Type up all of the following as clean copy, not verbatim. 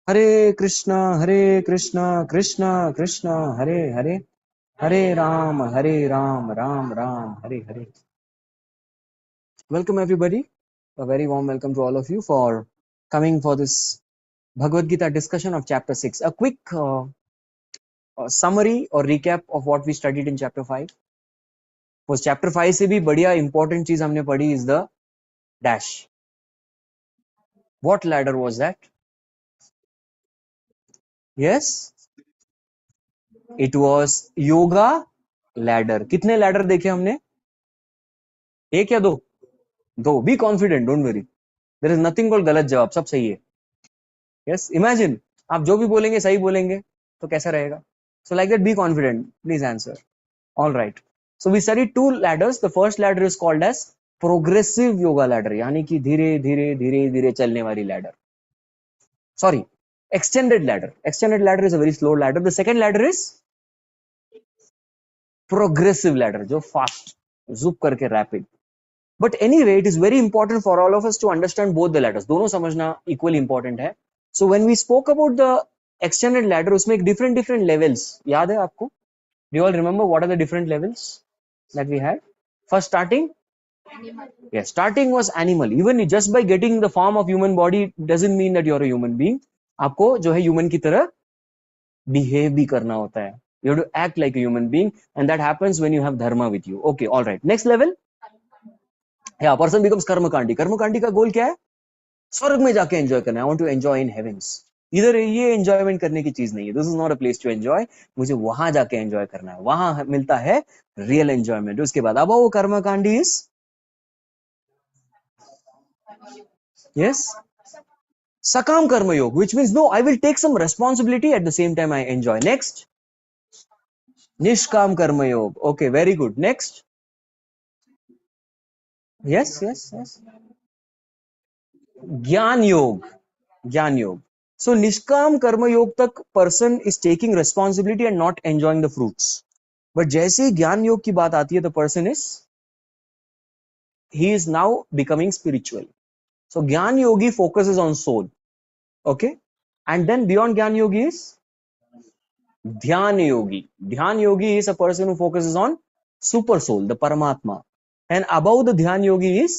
Hare Krishna, Krishna Krishna, Hare Hare, Hare Ram, Ram Ram, Hare Hare. Welcome everybody. A very warm welcome to all of you for coming for this Bhagavad Gita discussion of chapter 6. A quick summary or recap of what we studied in chapter 5. Was chapter 5 से भी बढ़िया important चीज हमने पढ़ी is the dash. What ladder was that? Yes, it was yoga ladder. कितने ladder देखे हमने? एक या दो? दो. Be confident, don't worry. There is nothing called गलत जवाब, सब सही है. Yes, imagine आप जो भी बोलेंगे सही बोलेंगे तो कैसा रहेगा? So like that, be confident. Please answer. All right. So we studied two ladders. The first ladder is called as progressive yoga ladder, यानी कि धीरे धीरे धीरे धीरे चलने वाली ladder. Sorry, extended ladder. Extended ladder is a very slow ladder. The second ladder is progressive ladder, जो fast, zoop करके rapid. But anyway, it is very important for all of us to understand both the ladders. दोनों समझना equally important है. So when we spoke about the extended ladder, उसमें एक different levels याद है आपको? Do you all remember what are the different levels that we had? First starting? Yes, starting was animal. Even just by getting the form of human body doesn't mean that you're a human being. आपको जो है human की तरह behave भी करना होता है. You have to act like a human being, and that happens when you have dharma with you. Okay, all right. Next level. Yeah, person becomes कर्मकांडी. कर्मकांडी का गोल क्या है? स्वर्ग में जाके एंजॉय करना. I want to enjoy in heavens. इधर ये enjoyment करने की चीज नहीं है. This is not a place to enjoy. मुझे वहां जाके एंजॉय करना है. वहां मिलता है रियल एंजॉयमेंट. उसके बाद अब वो कर्मकांडी is yes Sakam Karma Yoga, which means no, I will take some responsibility at the same time I enjoy. Next, Nishkam Karma Yoga. Okay, very good. Next, yes. Gyan Yoga. Gyan Yoga. So Nishkam Karma Yoga tak person is taking responsibility and not enjoying the fruits. But जैसे ही ज्ञान योग की बात आती है, the person he is now becoming spiritual. So Gyan Yogi focuses on soul. Okay, and then beyond Gyan Yogi is Dhyan Yogi. Dhyan Yogi is a person who focuses on super soul, the Paramatma. And above the Dhyan Yogi is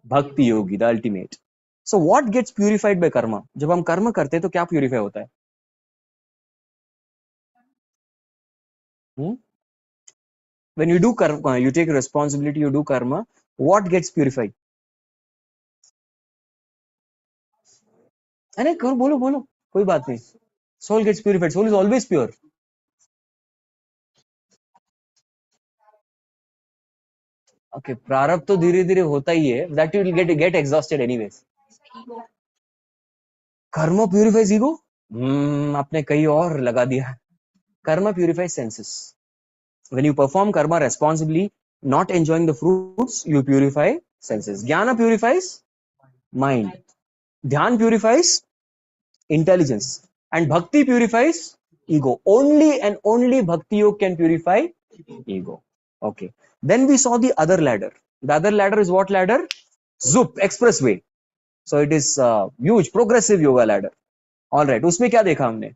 Bhakti Yogi, the ultimate. So what gets purified by karma? जब हम कर्म करते हैं तो क्या purify होता है? When you do karma, you take responsibility, you do karma, what gets purified? अरे करो बोलो कोई बात नहीं. Soul gets purified. Soul is always pure. Okay, प्रारब्ध तो धीरे धीरे होता ही है. That you will get exhausted anyways. Karma purifies ego? आपने कहीं और लगा दिया. Karma purifies senses. When you perform karma responsibly, not enjoying the fruits, you purify senses. Jnana purifies mind. Dhyan purifies intelligence. And bhakti purifies ego. Only and only bhakti yoga can purify ego. Okay. Then we saw the other ladder. The other ladder is what ladder? Zoop, expressway. So it is huge, progressive yoga ladder. All right. उसमें क्या देखा हमने?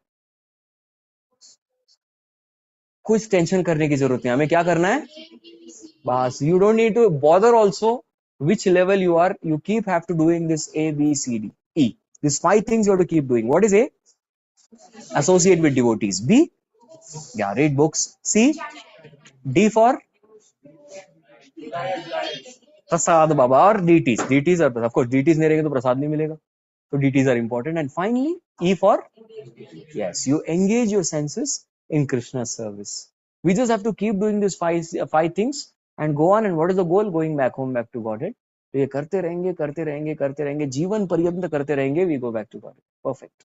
कुछ tension करने की जरूरत नहीं. हमें क्या करना है? बस. You don't need to bother also which level you are. You have to doing this A, B, C, D, E. These 5 things you have to keep doing. What is A? Associate with devotees. B? Yeah, read books. C? D for? Prasad Baba or DTs. DTs are, of course, DTs नहीं रहेगा तो प्रसाद नहीं मिलेगा. So DTs are important. And finally, E for? Yes, you engage your senses in Krishna's service. We just have to keep doing these five things and go on. And what is the goal? Going back home, back to Godhead. तो ये करते रहेंगे जीवन पर्यंत करते रहेंगे. We go back to Godhead. Perfect.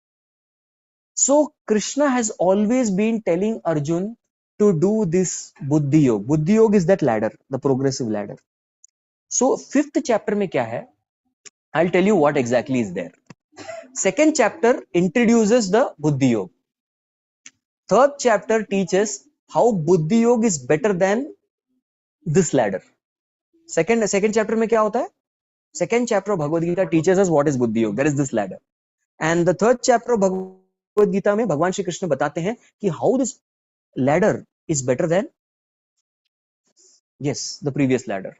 So Krishna has always been telling Arjun to do this Buddhi Yoga. Buddhi Yoga is that ladder, the progressive ladder. So 5th chapter में क्या है? I'll tell you what exactly is there. 2nd chapter introduces the Buddhi Yoga. 3rd chapter teaches how Buddhi Yoga is better than this ladder. Second chapter में क्या होता है? 2nd chapter of Bhagavad Gita teaches us what is Buddhi Yoga. There is this ladder. And the third chapter of Bhagavad Gita में भगवान श्री कृष्ण बताते हैं कि how this ladder is better than yes the previous ladder.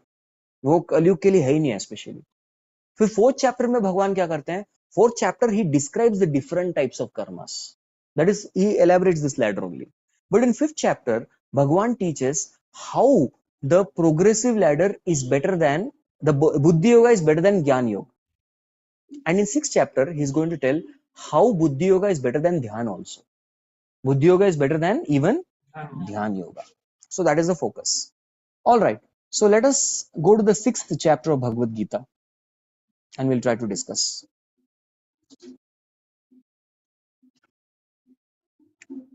वो कलयुग के लिए है ही नहीं स्पेशली. फिर फोर्थ चैप्टर में भगवान क्या करते हैं? Fourth chapter he describes the different types of karmas. That is, he elaborates this ladder only. But in fifth chapter, Bhagwan teaches how the progressive ladder is better than the Buddhi Yoga is better than Gyan Yoga. And in sixth chapter, he is going to tell how Buddhi Yoga is better than Dhyan also. Buddhi Yoga is better than even Dhyan Yoga. So that is the focus. All right. So let us go to the sixth chapter of Bhagavad Gita and we'll try to discuss.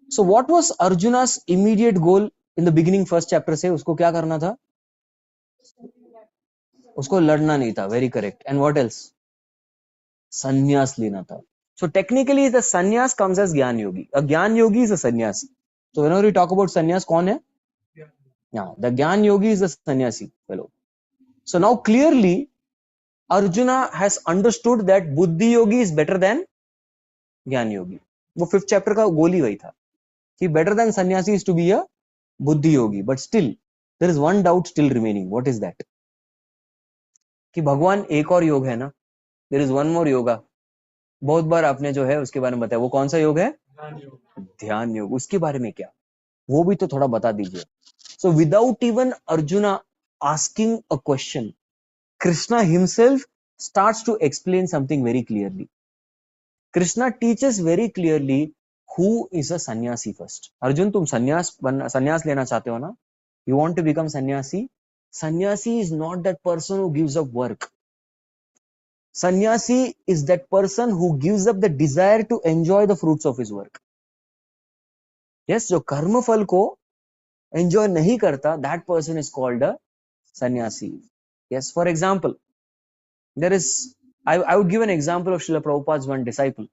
So what was Arjuna's immediate goal in the beginning first chapter से? उसको क्या करना था? उसको लड़ना नहीं था. Very correct. And what else? संन्यास लेना था. So technically the sannyas comes as Gyan Yogi. A Gyan Yogi is a sannyasi. So whenever we talk about sannyas, कौन है? Yeah, the Gyan Yogi is the sannyasi fellow. So now clearly Arjuna has understood that Buddhi Yogi is better than Gyan Yogi. वो fifth chapter का goal ही वही था कि better than sannyasi is to be a Buddhi Yogi. But still there is one doubt still remaining. What is that? कि भगवान एक और योग है ना. There is one more yoga. बहुत बार आपने जो है उसके बारे में बताया. वो कौन सा योग है? ध्यान योग. उसके बारे में क्या? वो भी तो थोड़ा बता दीजिए. So without even Arjuna asking a question, Krishna himself starts to explain something very clearly. Krishna teaches very clearly who is a sannyasi first. Arjun, तुम sannyas लेना चाहते हो ना? You want to become sannyasi? Sannyasi is not that person who gives up work. Sannyasi is that person who gives up the desire to enjoy the fruits of his work. Yes, जो कर्म फल को enjoy नहीं करता, that person is called a sannyasi. Yes, for example, there is, I would give an example of Srila Prabhupada's one disciple.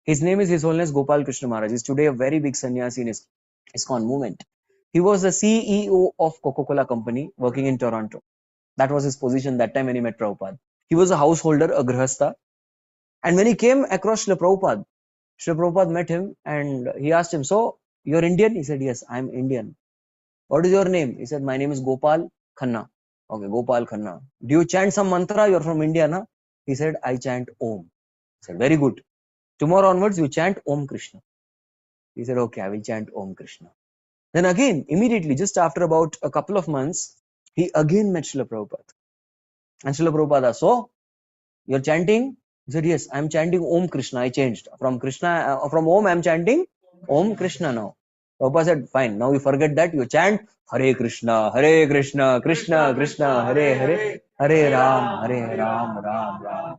His name is His Holiness Gopal Krishna Maharaj. He is today a very big sannyasi in his ISKCON movement. He was the CEO of Coca-Cola company working in Toronto. That was his position that time when he met Prabhupada. He was a householder, a grihastha. And when he came across Srila Prabhupada met him and he asked him, so, you're Indian? He said, yes, I'm Indian. What is your name? He said, my name is Gopal Khanna. Okay, Gopal Khanna. Do you chant some mantra? You're from India, na? He said, I chant Om. He said, very good. Tomorrow onwards, you chant Om Krishna. He said, okay, I will chant Om Krishna. Then again, immediately, just after about a couple of months, he again met Srila Prabhupada. And Srila Prabhupada asked, so, you're chanting? He said, yes, I'm chanting Om Krishna. I changed. From Om, I'm chanting Om Krishna now. Prabhupada said, fine, now you forget that, you chant Hare Krishna, Krishna Krishna, Hare Hare, Hare Ram, Ram Ram.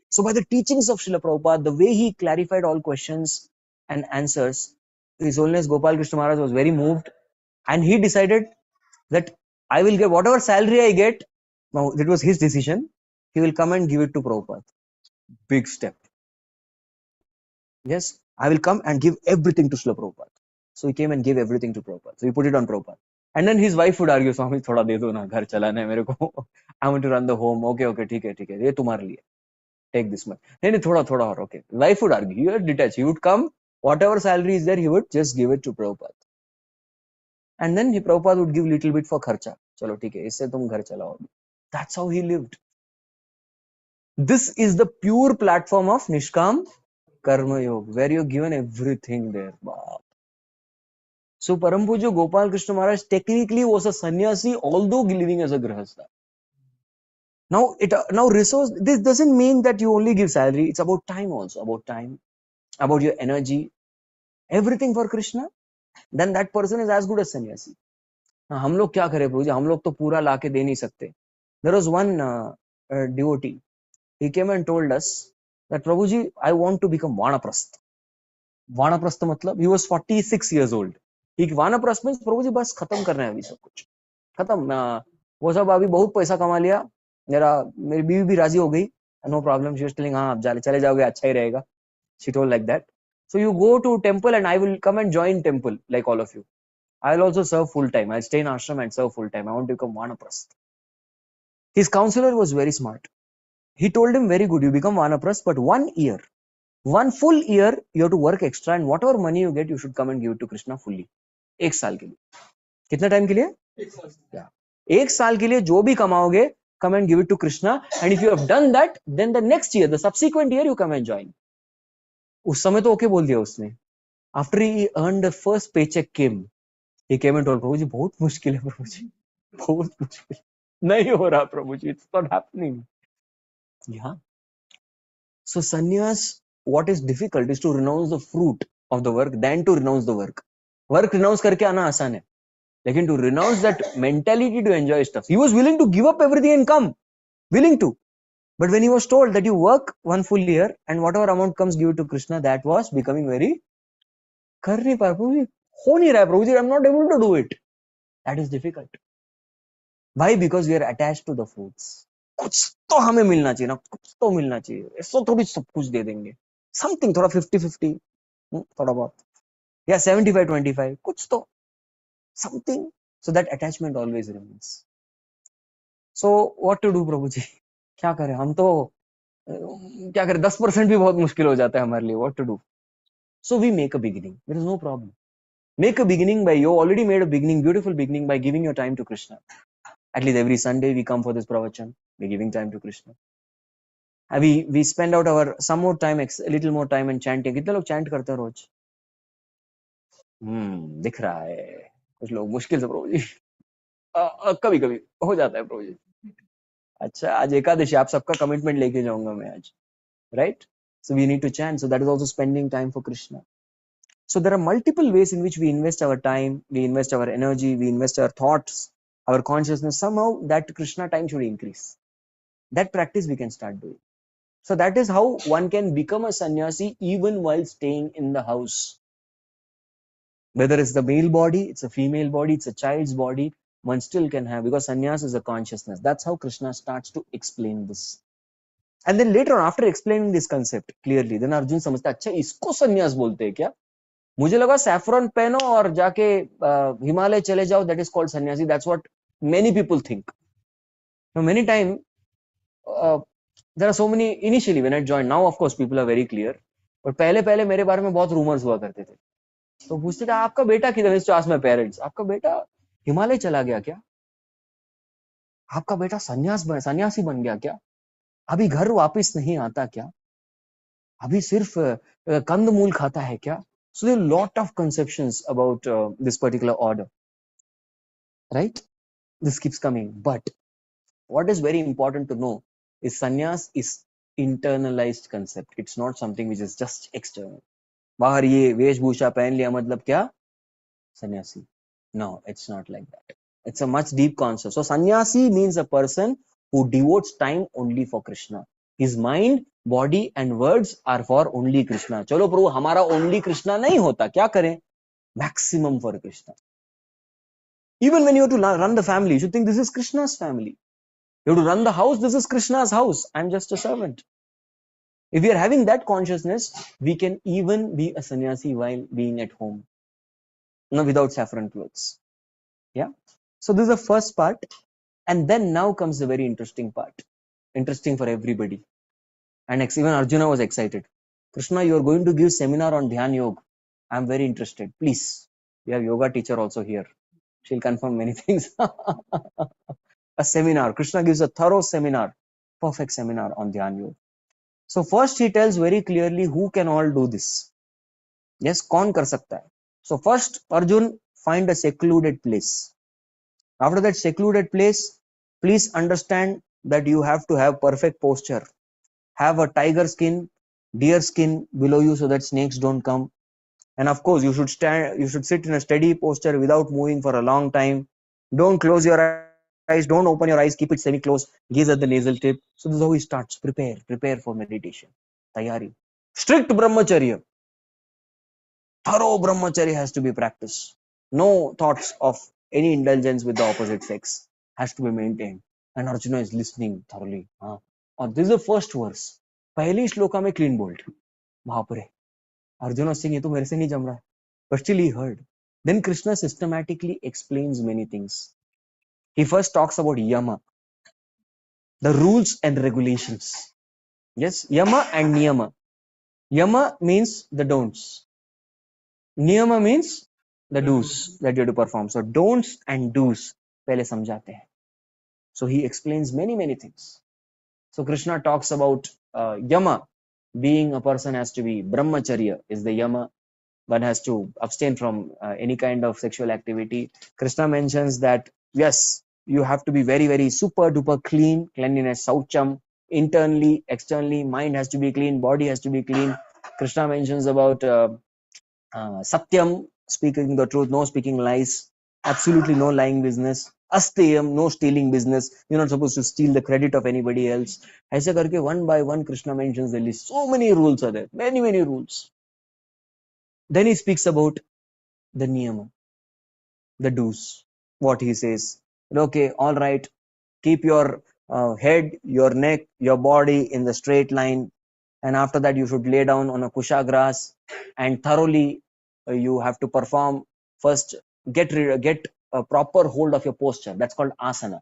So by the teachings of Srila Prabhupada, the way he clarified all questions and answers, His Holiness Gopal Krishna Maharaj was very moved and he decided that I will get whatever salary I get. Now, it was his decision. He will come and give it to Prabhupada. Big step. Yes, I will come and give everything to Srila Prabhupada. So he came and gave everything to Prabhupada. So he put it on Prabhupada. And then his wife would argue, Swami, thoda de do na, ghar chalana hai mere ko. I want to run the home. Okay, theek hai. Ye tumhare liye. Take this much. Nahi, thoda aur. Okay. Wife would argue. He would detach. He would come. Whatever salary is there, he would just give it to Prabhupada. And then Prabhupada would give little bit for kharcha. Chalo, theek hai. Isse tum ghar chalao. That's how he lived. This is the pure platform of Nishkam Karma Yoga, where you're given everything there. So Param Pujya Gopal Krishna Maharaj technically was a sannyasi, although living as a grihastha. Now resource, this doesn't mean that you only give salary. It's about time also, about your energy, everything for Krishna. Then that person is as good as sannyasi. Now, हम लोग क्या करें प्रभु जी? हम लोग तो पूरा लाके दे नहीं सकते. There was one devotee. He came and told us that Prabhuji, I want to become Vanaprastha. Vanaprastha matlab, he was 46 years old. He Vanaprastha means Prabhuji बस खत्म करना है अभी सब कुछ. खत्म. वो सब अभी बहुत पैसा कमा लिया. मेरी बीवी भी राजी हो गई. No problem. She was telling, हाँ आप चले जाओगे अच्छा ही रहेगा. She told like that. So you go to temple and I will come and join temple like all of you. I will also serve full time. I'll stay in ashram and serve full time. I want to become Vanaprastha. His counselor was very smart. He told him, very good, you become Vanaprastha, but 1 year 1 full year you have to work extra and whatever money you get, you should come and give it to Krishna fully. 1 साल के लिए. कितना time के लिए? 1 साल के लिए जो भी कमाओगे, come and give it to Krishna. And if you have done that, then the next year, the subsequent year, you come and join. उस समय तो ओके बोल दिया उसने. After he earned the first paycheck came, he came and told Prabhuji, बहुत मुश्किल है प्रभुजी, बहुत मुश्किल, नहीं हो रहा प्रभुजी, it's not happening. Yeah. So sannyas, what is difficult is to renounce the fruit of the work than to renounce the work. Work renounce करके आना आसान है, लेकिन to renounce that mentality to enjoy stuff. He was willing to give up everything and come, willing to. But when he was told that you work 1 full year and whatever amount comes, give it to Krishna, that was becoming very, कर नहीं पा प्रभुजी, हो नहीं रहा है प्रभुजी, I'm not able to do it. That is difficult. Why? Because we are attached to the fruits. कुछ तो हमें मिलना चाहिए ना, कुछ तो मिलना चाहिए, ऐसा थोड़ी सब कुछ दे देंगे. Something थोड़ा 50-50, थोड़ा बहुत, या 75-25, कुछ तो, something. So that attachment always remains. So what to do प्रभुजी? क्या करें हम तो, क्या करें, 10% भी बहुत मुश्किल हो जाता है हमारे लिए. What to do? So we make a beginning. There is no problem. Make a beginning by, you already made a beginning, beautiful beginning by giving your time to Krishna. At least every Sunday we come for this pravachan. We're giving time to Krishna. We spend out our some more time, a little more time in chanting. कितने लोग chant करते हैं रोज? दिख रहा है. कुछ लोग मुश्किल से प्रभु जी. कभी कभी हो जाता है प्रभु जी. अच्छा, आज एकादशी, आप सबका कमिटमेंट लेके जाऊंगा मैं आज. Right? So we need to chant. So that is also spending time for Krishna. So there are multiple ways in which we invest our time, we invest our energy, we invest our thoughts, our consciousness. Somehow that Krishna time should increase. That practice we can start doing. So that is how one can become a sannyasi even while staying in the house. Whether it's the male body, it's a female body, it's a child's body, one still can have, because sannyas is a consciousness. That's how Krishna starts to explain this. And then later on, after explaining this concept clearly, then Arjun समझता है, अच्छा इसको संन्यास बोलते हैं क्या? मुझे लगा सैफरन पहनो और जाके हिमालय चले जाओ, that is called sannyasi. That's what many people think. Now many times there are so many, initially when I joined, now of course people are very clear, but पहले मेरे बारे में बहुत rumors हुआ करते थे. तो पूछते थे आपका बेटा किधर है? To ask my parents, आपका बेटा हिमालय चला गया क्या? आपका बेटा सन्यासी बन गया क्या? अभी घर वापस नहीं आता क्या? अभी सिर्फ कंदमूल खाता है क्या? So there are a lot of conceptions about this particular order, right? This keeps coming. But what is very important to know is sannyas is internalized concept. It's not something which is just external. बाहर ये वेशभूषा पहन लिया मतलब क्या? Sannyasi. No, it's not like that. It's a much deep concept. So sannyasi means a person who devotes time only for Krishna. His mind, body and words are for only Krishna. चलो प्रभु हमारा only Krishna नहीं होता, क्या करें? Maximum for Krishna. Even when you have to run the family, you should think this is Krishna's family. You have to run the house, this is Krishna's house. I'm just a servant. If we are having that consciousness, we can even be a sannyasi while being at home. No, without saffron clothes. Yeah. So this is the first part. And then now comes the very interesting part. Interesting for everybody. And even Arjuna was excited. Krishna, you are going to give seminar on Dhyan Yoga. I'm very interested. Please. We have yoga teacher also here. She'll confirm many things. A seminar. Krishna gives a thorough seminar. Perfect seminar on Dhyan Yoga. So first he tells very clearly who can all do this. Yes, kaun kar sakta hai. So first Arjun, find a secluded place. After that secluded place, please understand that you have to have perfect posture. Have a tiger skin, deer skin below you so that snakes don't come. And of course, you should sit in a steady posture without moving for a long time. Don't close your eyes, don't open your eyes, keep it semi-closed, gaze at the nasal tip. So this is how he starts. Prepare for meditation. Tayari. Strict brahmacharya. Thorough brahmacharya has to be practiced. No thoughts of any indulgence with the opposite sex has to be maintained. And Arjuna is listening thoroughly. This is the first verse. पहली श्लोका में clean bolt. बाप रे. Arjuna saying, ये तो मेरे से नहीं जम रहा है. But still he heard. Then Krishna systematically explains many things. He first talks about yama, the rules and regulations. Yes, yama and niyama. Yama means the don'ts. Niyama means the do's that you have to perform. So don'ts and do's पहले समझाते हैं. So he explains many things. So Krishna talks about yama, being a person has to be brahmacharya is the yama. One has to abstain from any kind of sexual activity. Krishna mentions that yes, you have to be very super duper clean, cleanliness, saucham, internally, externally, mind has to be clean, body has to be clean. Krishna mentions about satyam, speaking the truth, no speaking lies, absolutely no lying business. Asteyam, no stealing business. You're not supposed to steal the credit of anybody else. ऐसे करके one by one Krishna mentions the list. So many rules are there, many rules. Then he speaks about the niyama, the do's. What he says, okay, all right, keep your head, your neck, your body in the straight line, and after that you should lay down on a kusha grass, and thoroughly you have to perform first. Get a proper hold of your posture. That's called asana.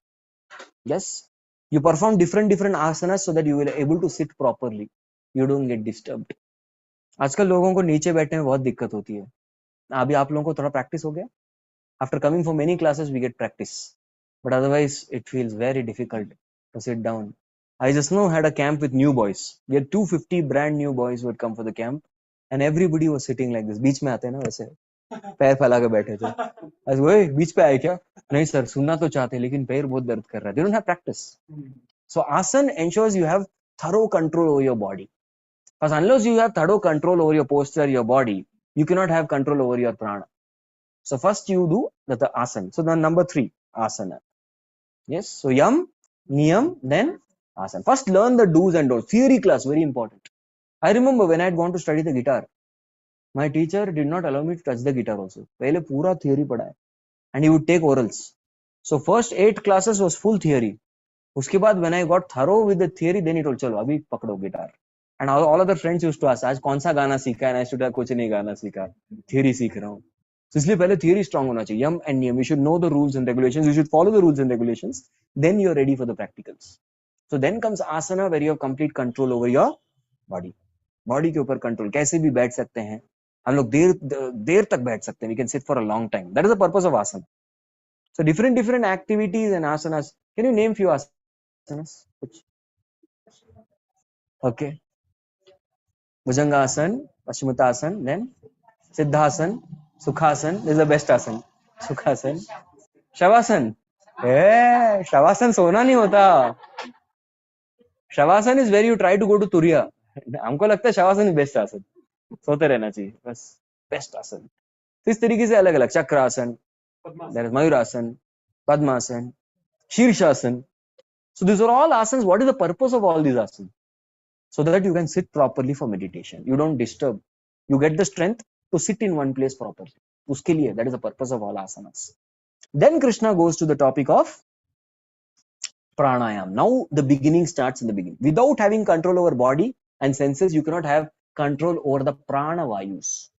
Yes, you perform different asanas so that you will be able to sit properly. You don't get disturbed. आजकल लोगों को नीचे बैठने में बहुत दिक्कत होती है. अभी आप लोगों को थोड़ा प्रैक्टिस हो गया. After coming for many classes, we get practice, but otherwise it feels very difficult to sit down. I just now had a camp with new boys. We had 250 brand new boys who had come for the camp, and everybody was sitting like this. बीच में आते हैं ना वैसे पैर फैला के बैठे थे. आज वो बीच पे आए क्या? नहीं सर, सुनना तो चाहते हैं लेकिन पैर बहुत दर्द कर रहा है. They don't have practice. So asana ensures you have thorough control over your body. Because unless you have thorough control over your posture, your body, you cannot have control over your prana. So first you do the asana. So then number 3, asana. Yes. So yam, niyam, then asana. First learn the do's and don'ts. Theory class, very important. I remember when I had gone to study the guitar, my teacher did not allow me to touch the guitar also. पहले पूरा theory पढ़ा है. And he would take orals. So first 8 classes was full theory. उसके बाद when I got thorough with the theory, then he told चलो अभी पकड़ो guitar. And all other friends used to ask, आज कौन सा गाना सीखा है? And I should have कुछ नहीं गाना सीखा, theory सीख रहा हूँ. So इसलिए पहले theory strong होना चाहिए. Yam and niyam, you should know the rules and regulations. You should follow the rules and regulations. Then you're ready for the practicals. So then comes asana, where you have complete control over your body. Body के ऊपर control. कैसे भी बैठ सकते हैं. हम लोग देर तक बैठ सकते हैं. We can sit for a long time. That is the purpose of asana. So different activities and asanas. Can you name few asanas? Okay. Bhujangasana, Paschimottanasana, then Siddhasana, Sukhasana. This is the best asana. Sukhasana. Shavasana. Shavasana सोना नहीं होता. Shavasana is where you try to go to Turiya. हमको लगता है Shavasana is best आसन. सोते रहना चाहिए. बस best आसन. तो इस तरीके से अलग-अलग चक्रासन, there is Mayurasana, Padmasana, Shirshasana. So these are all asanas. What is the purpose of all these asanas? So that you can sit properly for meditation. You don't disturb. You get the strength to sit in one place properly. Uske liye, that is the purpose of all asanas. Then Krishna goes to the topic of pranayam. Now the beginning starts in the beginning. Without having control over body and senses, you cannot have control over the prana vayus.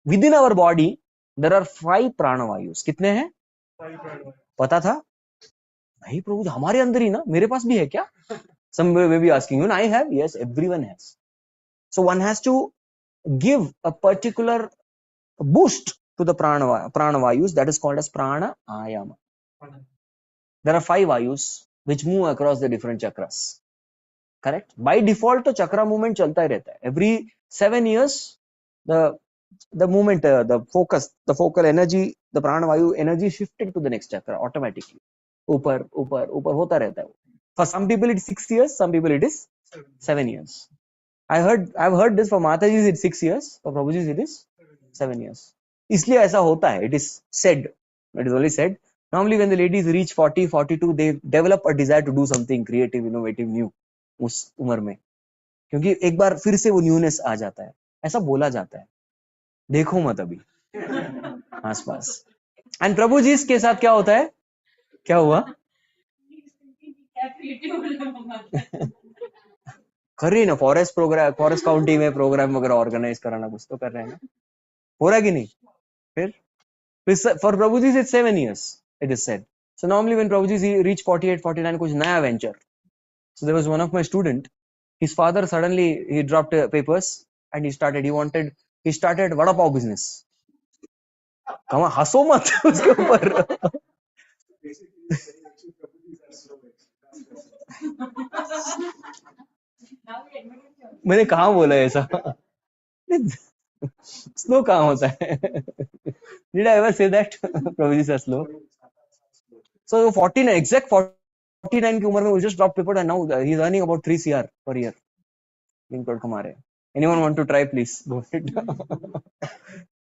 Within our body, there are 5 prana vayus. कितने हैं? 5 prana. पता था? नहीं प्रभु, हमारे अंदर ही ना, मेरे पास भी है क्या? Some may be asking, you know, I have. Yes, everyone has. So one has to give a particular boost to the prana vayus. That is called as prana ayama. There are 5 vayus which move across the different chakras. Correct? By default, the chakra movement chalta hi rehta hai. Every 7 years, the movement, the focal energy, the prana vayu energy shifted to the next chakra automatically. ऊपर होता रहता है. For some people it is 6 years, some people it is 7 years. I've heard this for Mataji's it is 6 years, for Prabhuji's it is 7 years. इसलिए ऐसा होता है. It is said. It is only said. Normally when the ladies reach 40, 42, they develop a desire to do something creative, innovative, new उस उम्र में. क्योंकि एक बार फिर से वो न्यूनेस आ जाता है. ऐसा बोला जाता है. देखो मत अभी आसपास. एंड प्रभुजी के साथ क्या होता है? क्या हुआ? कर रही ना फॉरेस्ट काउंटी में प्रोग्राम वगैरह ऑर्गेनाइज कराना, कुछ तो कर रहे हैं ना. हो रहा कि नहीं? फिर for Prabhuji it's 7 years it is said. So normally when Prabhuji reach 48, 49, कुछ नया venture. So there was one of my student, his father suddenly he dropped papers and he started vada pav business. कमा हंसो मत उसके ऊपर. मैंने कहाँ बोला ऐसा? स्लो कहाँ होता है? Did I ever say that? Prabhuji sir slow. So 49 exact 49 की उम्र में we just dropped paper and now he's earning about 3 CR per year. Being told कमा रहे. Anyone want to try please go ahead.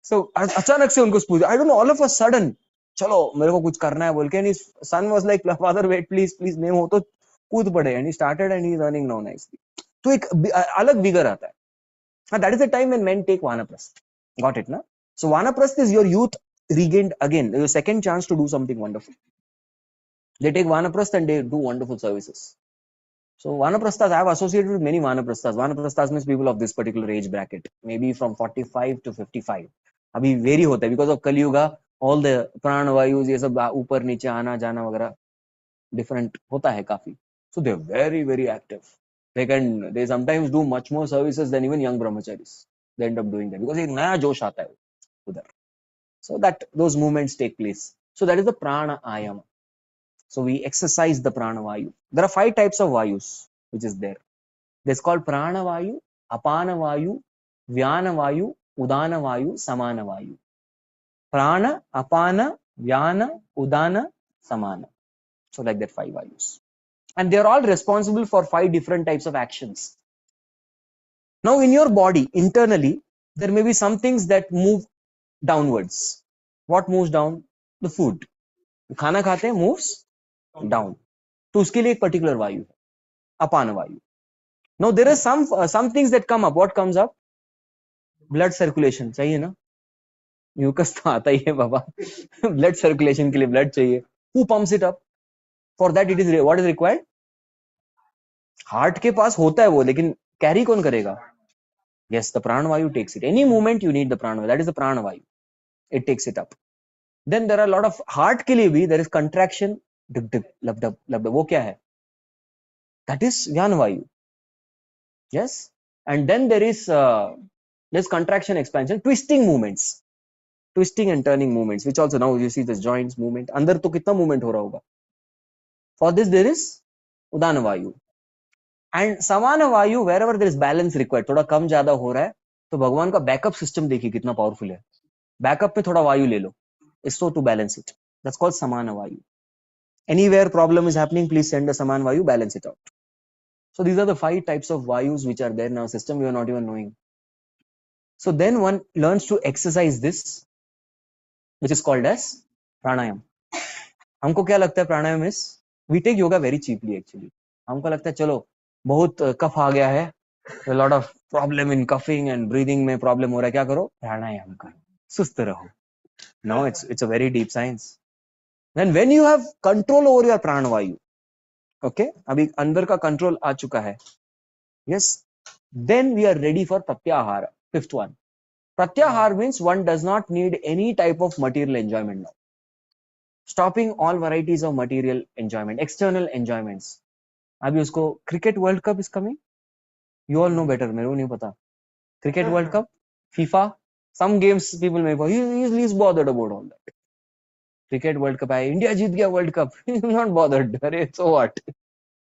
So अचानक से उनको पूछा, I don't know, all of a sudden चलो मेरे को कुछ करना है बोल के, and his son was like, father wait please नहीं हो तो कूद पड़े, and he started and he is earning now nicely. तो एक अलग vigor आता है. And that is the time when men take vanaprastha. Got it, na? So vanaprastha is your youth regained again, your second chance to do something wonderful. They take vanaprastha and they do wonderful services. So vanaprasthas, I have associated with many vanaprasthas. Vanaprasthas means people of this particular age bracket, maybe from 45 to 55. अभी very होता है because of Kali Yuga, all the प्राण वायुस ये सब ऊपर नीचे आना जाना वगैरह different होता है काफी. So they are very very active. They sometimes do much more services than even young brahmacharis. They end up doing that because एक नया जोश आता है उधर. So that those movements take place. So that is the prana ayama. So we exercise the prana vayu. There are 5 types of vayus which is there. This is called prana vayu, apana vayu, vyana vayu, udana vayu, samana vayu. Prana, apana, vyana, udana, samana. So like that 5 vayus. And they are all responsible for 5 different types of actions. Now in your body, internally, there may be some things that move downwards. What moves down? The food. खाना खाते हैं moves down. तो उसके लिए एक particular vayu है, apana vayu. Now there are some things that come up. What comes up? Blood circulation. चाहिए ना? Mucus तो आता ही है बाबा. Blood circulation के लिए blood चाहिए. Who pumps it up? For that it is what is required? Heart के पास होता है वो, लेकिन carry कौन करेगा? Yes, the prana vayu takes it. Any movement you need the prana vayu. That is the prana vayu. It takes it up. Then there are a lot of heart के लिए भी there is contraction. Dip dip lab dab lab dab. वो क्या है? That is vyana vayu. Yes. And then there is there's contraction, expansion, twisting movements, twisting and turning movements, which also now you see this joints movement. अंदर तो कितना movement हो रहा होगा? For this there is udana vayu. And samana vayu, wherever there is balance required, थोड़ा कम ज्यादा हो रहा है तो भगवान का बैकअप सिस्टम देखिए कितना पावरफुल है. बैकअप पे थोड़ा वायु ले लो, so to balance it. That's called samana vayu. Anywhere problem is happening, please send a samana vayu, balance it out. So these are the 5 types of vayus which are there in our system, we are not even knowing. So then one learns to exercise this, which is called as pranayam. हमको क्या लगता है pranayam is? We take yoga very cheaply actually. हमको लगता है चलो बहुत कफ आ गया है, a lot of problem in coughing and breathing में problem हो रहा है, क्या करो? प्राणायाम करो, सुस्त रहो. No, it's a very deep science. Then when you have control over your prana vayu, okay, अभी अंदर का control आ चुका है, yes, then we are ready for pratyahara. 5th one. Pratyahara means one does not need any type of material enjoyment now. Stopping all varieties of material enjoyment, external enjoyments. अभी उसको cricket world cup is coming. You all know better. मेरे को नहीं पता. Cricket world cup, FIFA, some games people may go. He is bothered about all that. Cricket world cup है, India जीत गया world cup. He is not bothered. अरे so what?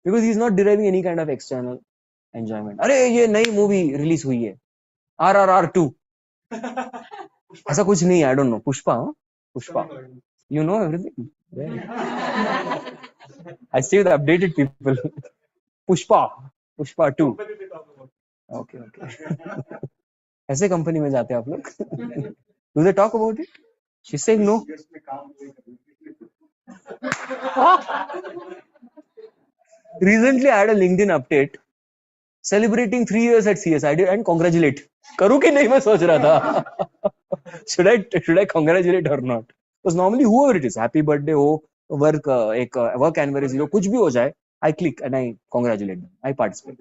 Because he is not deriving any kind of external enjoyment. अरे ये नई movie release हुई है, RRR 2. ऐसा कुछ नहीं है. I don't know. Pushpa. You know everything. I see the updated people. Pushpa 2. Okay. ऐसे कंपनी में जाते हैं आप लोग? Do they talk about it? She's saying no. Recently I had a LinkedIn update celebrating 3 years at CSI and congratulate. करूँ कि नहीं मैं सोच रहा था. Should I congratulate or not? Because normally whoever it is, happy birthday हो, work anniversary हो, कुछ भी हो जाए, I click and I congratulate them. I participate.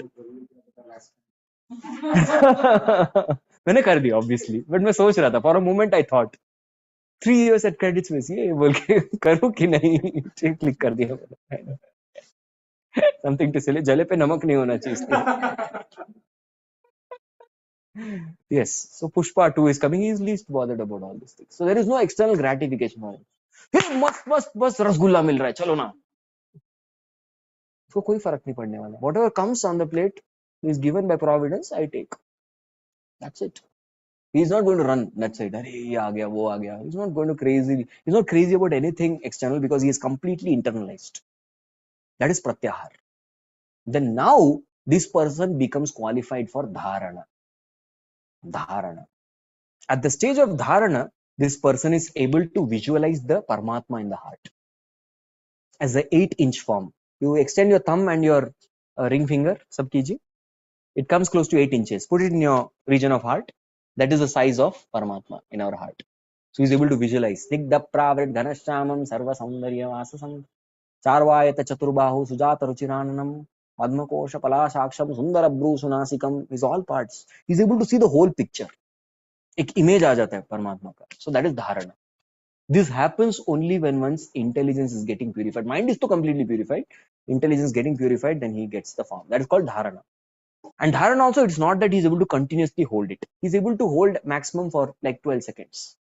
मैंने कर दिया obviously, but मैं सोच रहा था. For a moment I thought 3 years at Credit Suisse, ये बोल के करूँ कि नहीं, क्लिक कर दिया. Something to say, जले पे नमक नहीं होना चाहिए. Yes. So Pushpa 2 is coming. He is least bothered about all these things. So there is no external gratification for him. Hey, मस्त रसगुल्ला मिल रहा है, चलो ना. उसको कोई फर्क नहीं पड़ने वाला. Whatever comes on the plate is given by providence. I take. That's it. He's not going to run that side. अरे ये आ गया, वो आ गया. He's not going to crazy. He's not crazy about anything external because he is completely internalized. That is pratyahar. Then now this person becomes qualified for dharana. Dharana. At the stage of dharana, this person is able to visualize the Paramatma in the heart as the 8-inch form. You extend your thumb and your ring finger, sab kiji. It comes close to 8 inches. Put it in your region of heart. That is the size of Paramatma in our heart. So he's able to visualize. Snigdha pravrit ghanashyamam sarva saundarya vasasam charvayata chaturbahu sujata ruchirananam padmakosha palasaksham sundara brusunasikam. Is all parts. He's able to see the whole picture. एक image आ जाता है परमात्मा का. So that is dharana. This happens only when one's intelligence is getting purified. Mind is to completely purified. Intelligence getting purified, then he gets the form. That is called dharana. And dharana also, it's not that he's able to continuously hold it. He's able to hold maximum for like 12 seconds.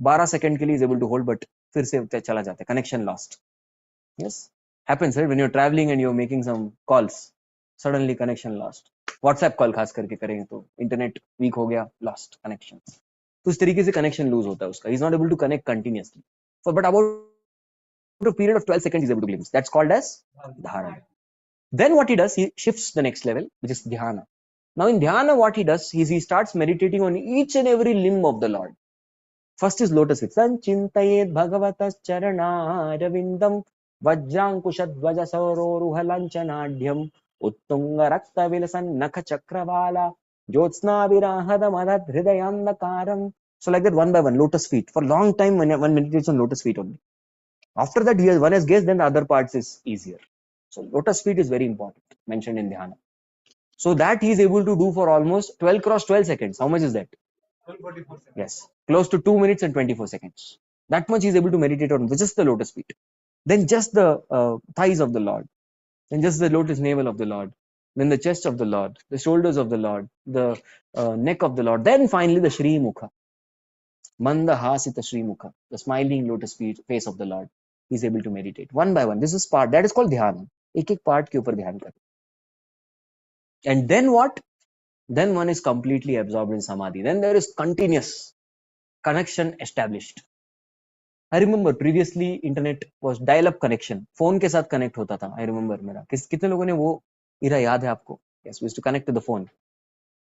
12 seconds के लिए is able to hold, but फिर से चला जाता है. Connection lost. Yes. Happens, right? When you're traveling and you're making some calls, suddenly connection lost. WhatsApp call खास करके करेंगे तो internet weak हो गया, lost connection. तो इस तरीके से connection lose होता है उसका. He's not able to connect continuously. But about a period of 12 seconds, he's able to glimpse. That's called as dharana. Then what he does, he shifts the next level, which is dhyana. Now in dhyana, what he does is he starts meditating on each and every limb of the Lord. First is lotus feet. Sanchintayet bhagavatas charanarvindam vajrankushadvaja sauroruhalanchanadhyam uttunga rakta vilasan nakha chakravala jyotsna virahada madad hridayandakaram. So like that, one by one, lotus feet. For a long time, one meditates on lotus feet only. After that, one has guessed, then the other parts is easier. So lotus feet is very important, mentioned in dhyana. So that he is able to do for almost 12 cross 12 seconds. How much is that? 12:44 seconds. Yes, close to 2 minutes and 24 seconds. That much he is able to meditate on just the lotus feet. Then just the thighs of the Lord. Then just the lotus navel of the Lord. Then the chest of the Lord, the shoulders of the Lord, the neck of the Lord. Then finally the Shri Mukha. Manda Hasita Shri Mukha, the smiling lotus face of the Lord. He is able to meditate one by one. This is part, that is called dhyana. एक part के ऊपर ध्यान करें. And then what? Then one is completely absorbed in samadhi. Then there is continuous connection established. I remember previously internet was dial-up connection. Phone के साथ connect होता था. I remember मेरा. कितने लोगों ने वो इरा याद है आपको? Yes, we used to connect to the phone.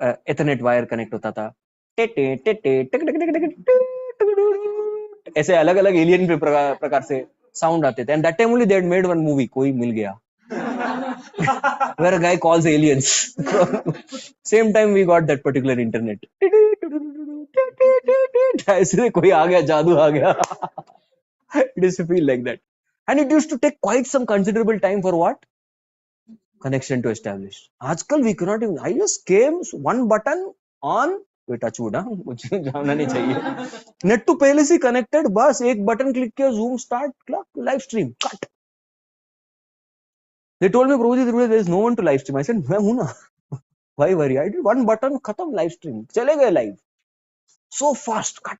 Ethernet wire connect होता था. ऐसे अलग-अलग alien प्रकार से sound आते थे. And that time only they had made one movie. कोई मिल गया. Where a guy calls aliens. Same time we got that particular internet. ऐसे कोई आ गया, जादू आ गया. It used to feel like that. And it used to take quite some considerable time for what? Connection to establish. आजकल we cannot even, I just came one button on, wait, touch wood, मुझे जानना नहीं चाहिए. Net to पहले से connected, बस एक button click किया, Zoom start, live stream, cut. They told me, prabhuji, there is no one to live stream. I said, मैं हूँ ना. Why worry? I did one button, खत्म live stream. चले गए live. So fast, cut.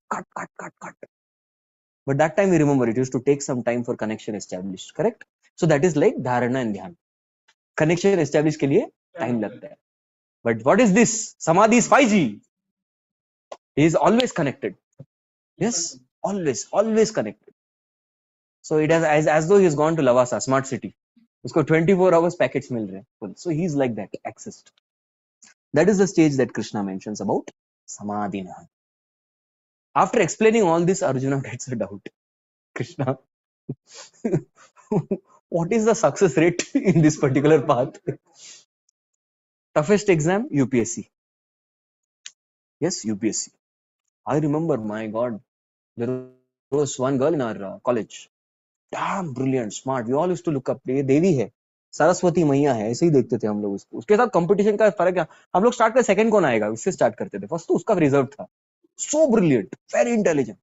But that time we remember, it used to take some time for connection established, correct? So that is like dharana and dhyan. Connection established के लिए time लगता है. But what is this? Samadhi is 5G. He is always connected. Yes, always connected. So it has as though he has gone to Lavasa, smart city. उसको 24 hours packets मिल रहे हैं. So he is like that, accessed. That is the stage that Krishna mentions about Samadhina. After explaining all this, Arjuna gets a doubt. Krishna, what is the success rate in this particular path? Toughest exam, UPSC. Yes, UPSC. I remember, my God, there was one girl in our college. Damn brilliant, smart. We all used to look up. ये देवी है, सरस्वती मैया है, ऐसे ही देखते थे हम लोग उसको. उसके साथ कंपटीशन का फर्क है. हम लोग स्टार्ट कर सेकंड कौन आएगा उससे स्टार्ट करते थे. फर्स्ट तो उसका रिजर्व था. So brilliant, very intelligent.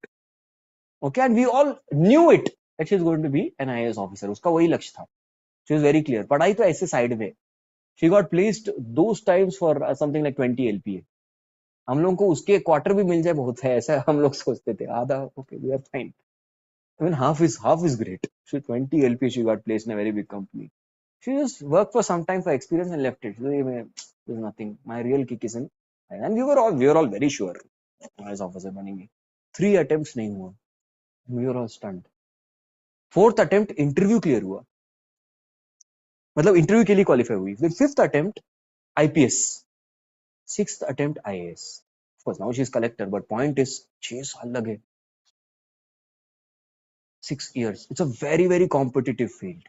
Okay, and we all knew it that she is going to be an IAS officer. उसका वही लक्ष्य था. She was very clear. पढ़ाई तो ऐसे साइड में. She got placed those times for something like 20 LPA. हम लोगों को उसके क्वार्टर भी मिल जाए बहुत है, ऐसा हम लोग सोचते थे. आधा okay, we are fine. I mean, half is great. She 20 LP, she got placed in a very big company. She just worked for some time for experience and left it. So, there's nothing. My real kick is in. And we were all very sure. As officer बनेंगे. 3 attempts नहीं हुआ. We were all stunned. 4th attempt interview clear हुआ. मतलब interview के लिए qualify हुई. Then 5th attempt IPS. 6th attempt IAS. Of course, now she's collector, but point is 6 साल लगे. 6 years. It's a very, very competitive field.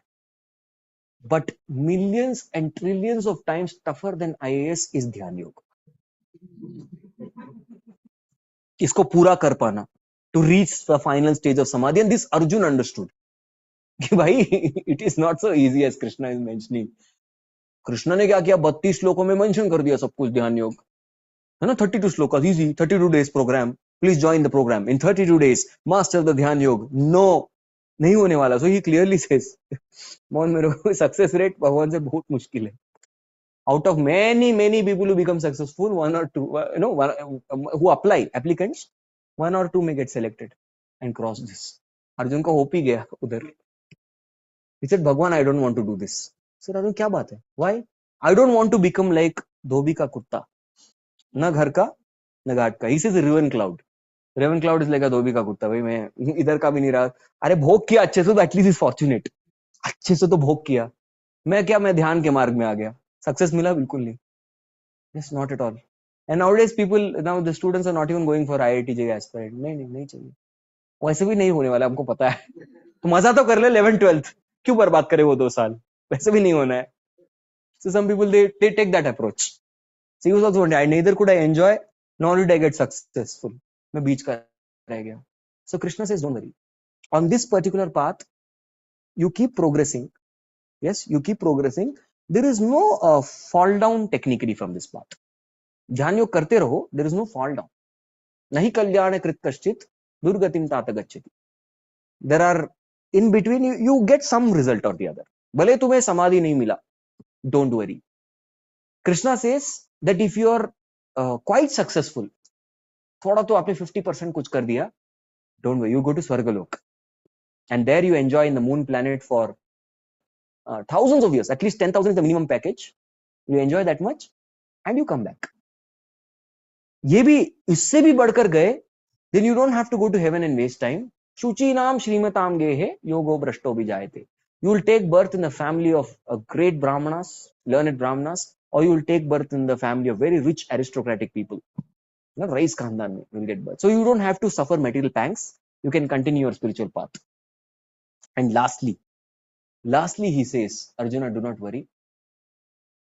But millions and trillions of times tougher than IAS is ध्यान योग. इसको पूरा कर पाना, to reach the final stage of samadhi, and this Arjun understood कि भाई it is not so easy as Krishna is mentioning. Krishna ने क्या किया, 32 श्लोकों में मेंशन कर दिया सब कुछ ध्यान योग, है ना. 32 shloka, easy, 32 days program, please join the program in 32 days, master the ध्यान योग. No, नहीं होने वाला. So he clearly says, Mohan मेरे को सक्सेस रेट भगवान से बहुत मुश्किल है. Out of many people who become successful, one or two, who applicants, 1 or 2 may get selected and cross this. Arjun का होप ही गया उधर. He said, भगवान, I don't want to do this. I said, Arjun क्या बात है? Why? I don't want to become like धोबी का कुत्ता, न घर का न घाट का. He says Raven Cloud. Raven Cloud is like a धोबी का कुत्ता. भाई मैं इधर का भी नहीं रहा. अरे भोग किया अच्छे से तो एटलीस्ट इज फॉर्चुनेट. अच्छे से तो भोग किया. मैं क्या, मैं ध्यान के मार्ग में आ गया. सक्सेस मिला बिल्कुल नहीं. Yes, not at all. And nowadays people, now the students are not even going for IIT JEE aspirant. नहीं चाहिए. वैसे भी नहीं होने वाला, हमको पता है. तो मजा तो कर ले 11th 12th, क्यों बर्बाद करे वो 2 साल, वैसे भी नहीं होना है. So some people they take that approach. So he was also one day, neither could I enjoy nor did I get successful. मैं बीच का रह गया. So Krishna says, don't worry. On this particular path, you keep progressing. Yes, you keep progressing. There is no fall down technically from this path. ध्यान योग करते रहो. There is no fall down. नहीं कल्याण कृत कश्चित दुर्गतिम तात गच्छति. There are in between, you get some result or the other. भले तुम्हें समाधि नहीं मिला, don't worry. Krishna says that if you are quite successful, थोड़ा तो आपने 50% कुछ कर दिया, don't worry, you go to Swargalok. And there you enjoy in the moon planet for thousands of years. At least 10,000 is the minimum package. You enjoy that much and you come back. ये भी इससे भी बढ़कर गए, then you don't have to go to heaven and waste time. शुचि नाम श्रीमताम गेहे योगो भ्रष्टो विजायते. You will take birth in the family of a great brahmanas, learned brahmanas, or you will take birth in the family of very rich aristocratic people. Not raise khandan mein will get birth. So you don't have to suffer material pangs. You can continue your spiritual path. And lastly he says, Arjuna, do not worry.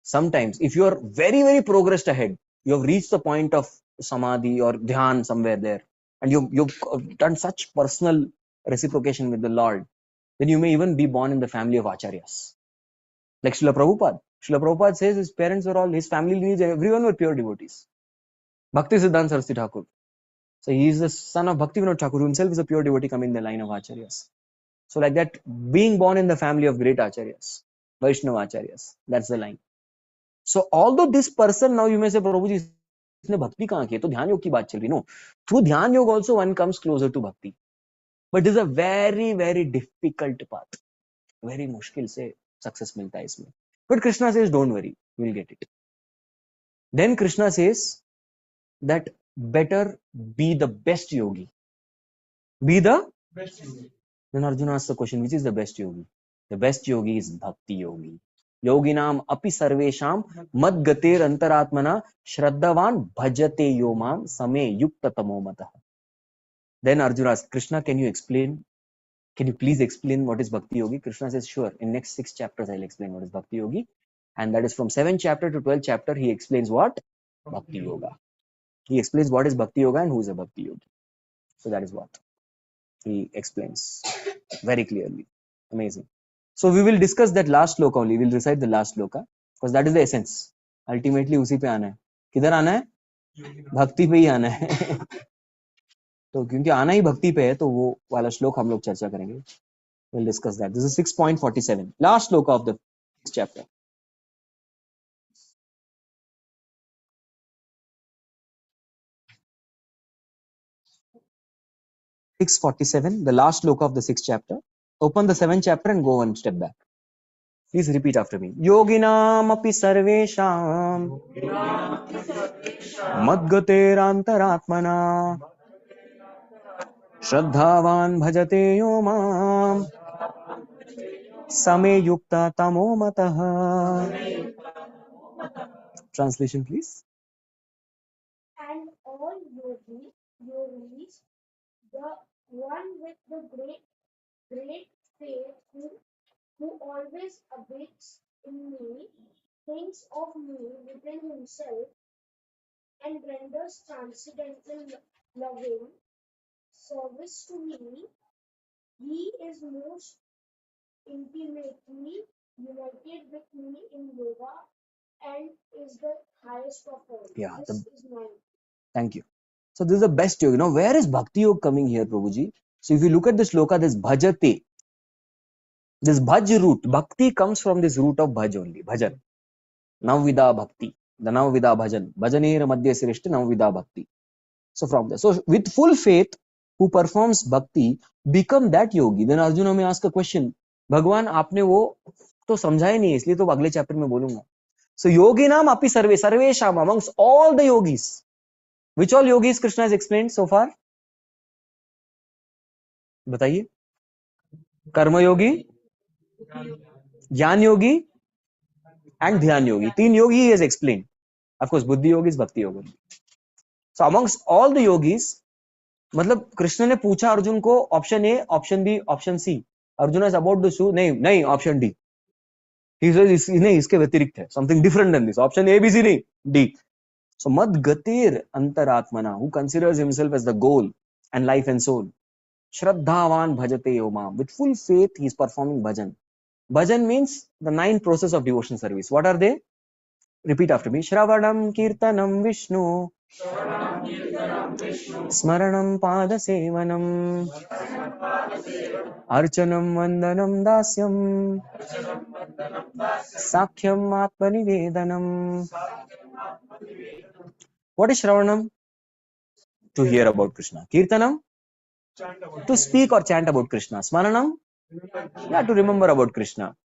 Sometimes if you are very progressed ahead, you have reached the point of samadhi or dhyan somewhere there, and you've done such personal reciprocation with the Lord, then you may even be born in the family of acharyas. Like Srila Prabhupada. Srila Prabhupada says his parents were all, his family lineage, everyone were pure devotees. Bhakti Siddhanta Saraswati Thakur. So he is the son of Bhakti Vinod Thakur, who himself is a pure devotee coming in the line of acharyas. So like that, being born in the family of great acharyas, Vaishnava acharyas, that's the line. So although this person, now you may say, Prabhuji, इसने भक्ति कहाँ की है, तो ध्यान योग की बात चल रही. No, through ध्यान योग also one comes closer to bhakti, but it is a very difficult path. Very मुश्किल से success मिलता है इसमें. But Krishna says, don't worry, you will get it. Then Krishna says that better be the best yogi. Be the best yogi. Then Arjuna asks the question, which is the best yogi? The best yogi is bhakti yogi. योगिनाम अपि सर्वेषाम मद्गतेर अंतरात्मना श्रद्धावान भजते यो माम समे युक्त तमो मतः. Then Arjuna asks, Krishna, can you please explain what is bhakti yogi? Krishna says, sure, in next 6 chapters I'll explain what is bhakti yogi. And that is from 7th chapter to 12th chapter, he explains what? Bhakti yoga. He explains what is bhakti yoga and who is a bhakti yogi. So that is what he explains very clearly. Amazing. So we will discuss that last sloka only. We will recite the last sloka because that is the essence. Ultimately उसी पे आना है. किधर आना है? भक्ति पे ही आना है. तो क्योंकि आना ही भक्ति पे है, तो वो वाला श्लोक हम लोग चर्चा करेंगे. We'll discuss that. This is 6.47, last sloka of the chapter. 647, the last sloka of the 6th chapter. Open the 7th chapter and go one step back. Please repeat after me. Yoginam api sarvesham madgaterantaratmana Shraddhavan bhajate yo mam same yukta tamo matah. Translation, please. And all yogis, the one with the great faith who always abides in me, thinks of me within himself, and renders transcendental loving service to me, he is most intimately united with me in yoga and is the highest of all. Yeah, This is mine. thank you. So this is the best yoga. Now, where is Bhakti Yoga coming here, Prabhuji? So if you look at the sloka, this bhajate, this bhaj root, Bhakti comes from this root of bhaj only, bhajan. Navvida Bhakti, the Navvida bhajan. Bhajaner madhya srishti Navvida Bhakti. So from there, so with full faith, who performs Bhakti, become that yogi. Then Arjuna may ask a question, भगवान आपने वो तो समझा ही नहीं, इसलिए तो अगले chapter में बोलूंगा. So yogi नाम अपि सर्वे सर्वेशम, amongst all the yogis. Which all yogis Krishna has explained so far? बताइए. कर्म योगी, ज्ञान योगी and ध्यान योगी. तीन योगी he has explained. Of course, बुद्धि योगी is भक्ति योगी. So amongst all the yogis, मतलब कृष्ण ने पूछा अर्जुन को option A, option B, option C. Arjun is about to shoot, नहीं नहीं ऑप्शन डी. ही सेज नहीं, इसके व्यतिरिक्त है, something different than this. Option A B C नहीं, D. So mad gatir antaratmana, who considers himself as the goal and life and soul. Shraddhavan bhajate yomam, with full faith he is performing bhajan. Bhajan means the 9 process of devotion service. What are they? Repeat after me. Shravanam kirtanam vishnu smaranam padasevanam archanam vandanam dasyam sakhyam atmanivedanam. What is Shravanam? To hear about Krishna. Kirtanam? To speak or chant about Krishna. Smaranam? Yeah, to remember about Krishna.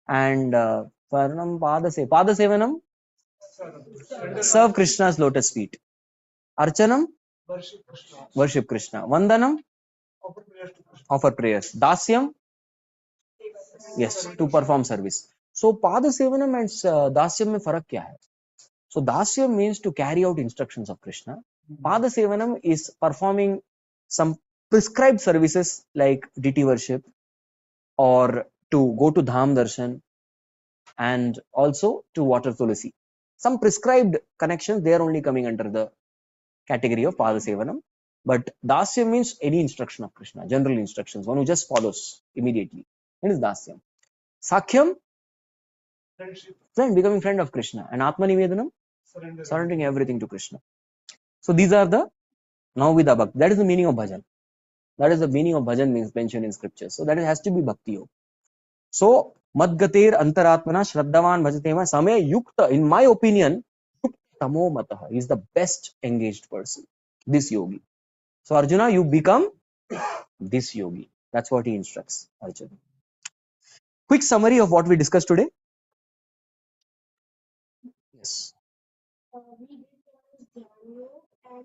And Paranam Padasevanam? Serve Krishna's lotus feet. Archanam? Worship Krishna. Vandanam? Offer prayers. Dasyam? Yes, to perform service. So Padasevanam and Dasyam mein farak kya hai? So Dasyam means to carry out instructions of Krishna. Padasevanam is performing some prescribed services like deity worship or to go to Dham Darshan and also to water Tulasi. Some prescribed connections, they are only coming under the category of Padasevanam. But Dasyam means any instruction of Krishna, general instructions, one who just follows immediately. It is Dasyam. Sakhyam, friend, becoming friend of Krishna. And Atmanivedanam, surrendering everything to Krishna. So these are the Navvida Bhakti. That is the meaning of bhajan. That is the meaning of bhajan means mentioned in scriptures. So that has to be Bhakti Yoga. So Madgater Antaratmana Shraddhavan Bhajatema Same Yukta, in my opinion, Tamo Mataha is the best engaged person. This yogi. So Arjuna, you become this yogi. That's what he instructs Arjuna. Quick summary of what we discussed today. Yes. We did Dharma and